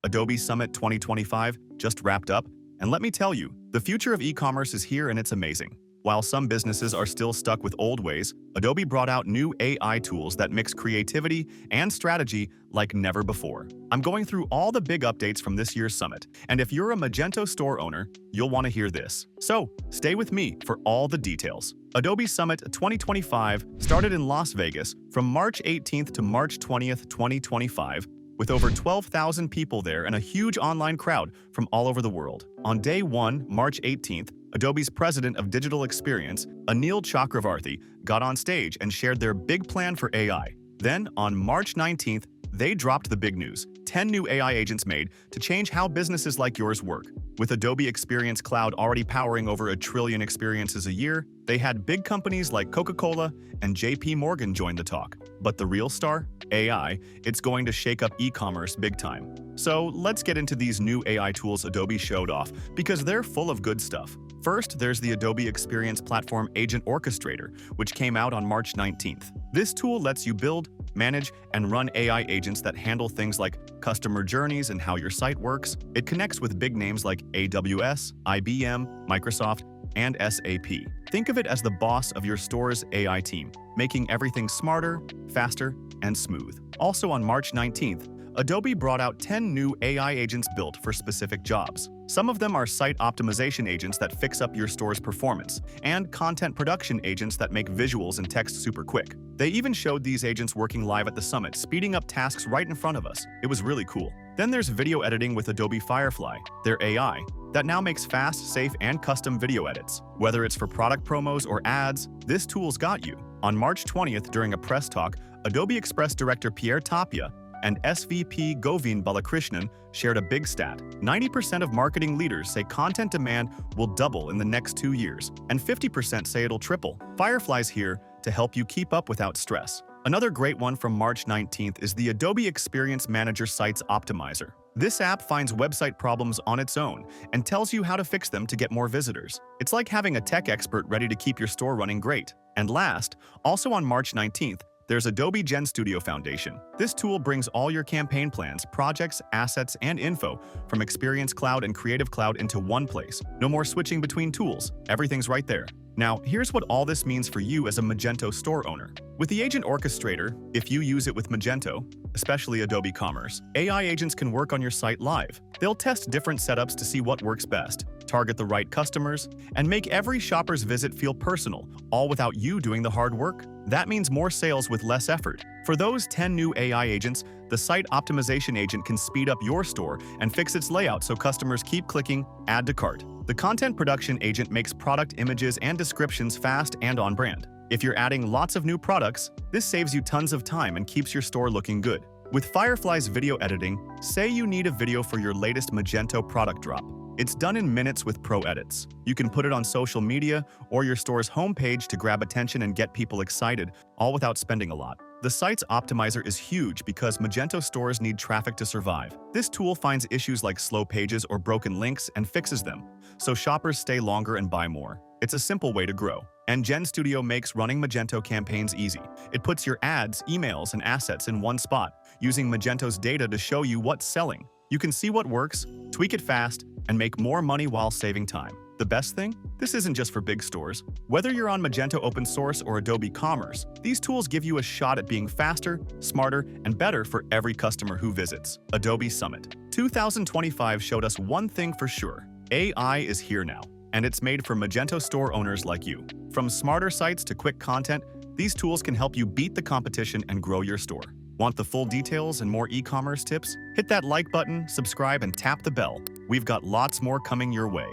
Adobe Summit 2025 just wrapped up, and let me tell you, the future of e-commerce is here and it's amazing. While some businesses are still stuck with old ways, Adobe brought out new AI tools that mix creativity and strategy like never before. I'm going through all the big updates from this year's summit, and if you're a Magento store owner, you'll want to hear this. So, stay with me for all the details. Adobe Summit 2025 started in Las Vegas from March 18th to March 20th, 2025, with over 12,000 people there and a huge online crowd from all over the world. On day 1, March 18th, Adobe's president of digital experience, Anil Chakravarthy, got on stage and shared their big plan for AI. Then, on March 19th, they dropped the big news: 10 new AI agents made to change how businesses like yours work. With Adobe Experience Cloud already powering over 1 trillion experiences a year, they had big companies like Coca-Cola and JP Morgan join the talk. But the real star? AI. It's going to shake up e-commerce big time. So let's get into these new AI tools Adobe showed off, because they're full of good stuff. First, there's the Adobe Experience Platform Agent Orchestrator, which came out on March 19th. This tool lets you build, manage, and run AI agents that handle things like customer journeys and how your site works. It connects with big names like AWS, IBM, Microsoft, and SAP. Think of it as the boss of your store's AI team, making everything smarter, faster, and smooth. Also on March 19th, Adobe brought out 10 new AI agents built for specific jobs. Some of them are site optimization agents that fix up your store's performance, and content production agents that make visuals and text super quick. They even showed these agents working live at the summit, speeding up tasks right in front of us. It was really cool. Then there's video editing with Adobe Firefly, their AI, that now makes fast, safe, and custom video edits. Whether it's for product promos or ads, this tool's got you. On March 20th, during a press talk, Adobe Express Director Pierre Tapia and SVP Govind Balakrishnan shared a big stat. 90% of marketing leaders say content demand will double in the next 2 years, and 50% say it'll triple. Firefly's here to help you keep up without stress. Another great one from March 19th is the Adobe Experience Manager Sites Optimizer. This app finds website problems on its own and tells you how to fix them to get more visitors. It's like having a tech expert ready to keep your store running great. And last, also on March 19th, there's Adobe GenStudio Foundation. This tool brings all your campaign plans, projects, assets, and info from Experience Cloud and Creative Cloud into one place. No more switching between tools. Everything's right there. Now, here's what all this means for you as a Magento store owner. With the Agent Orchestrator, if you use it with Magento, especially Adobe Commerce, AI agents can work on your site live. They'll test different setups to see what works best, target the right customers, and make every shopper's visit feel personal, all without you doing the hard work. That means more sales with less effort. For those 10 new AI agents, the Site Optimization Agent can speed up your store and fix its layout so customers keep clicking Add to Cart. The Content Production Agent makes product images and descriptions fast and on brand. If you're adding lots of new products, this saves you tons of time and keeps your store looking good. With Firefly's video editing, say you need a video for your latest Magento product drop. It's done in minutes with Pro Edits. You can put it on social media or your store's homepage to grab attention and get people excited, all without spending a lot. The Sites Optimizer is huge because Magento stores need traffic to survive. This tool finds issues like slow pages or broken links and fixes them, so shoppers stay longer and buy more. It's a simple way to grow. And GenStudio makes running Magento campaigns easy. It puts your ads, emails, and assets in one spot, using Magento's data to show you what's selling. You can see what works, tweak it fast, and make more money while saving time. The best thing? This isn't just for big stores. Whether you're on Magento Open Source or Adobe Commerce, these tools give you a shot at being faster, smarter, and better for every customer who visits. Adobe Summit 2025 showed us one thing for sure: AI is here now, and it's made for Magento store owners like you. From smarter sites to quick content, these tools can help you beat the competition and grow your store. Want the full details and more e-commerce tips? Hit that like button, subscribe, and tap the bell. We've got lots more coming your way.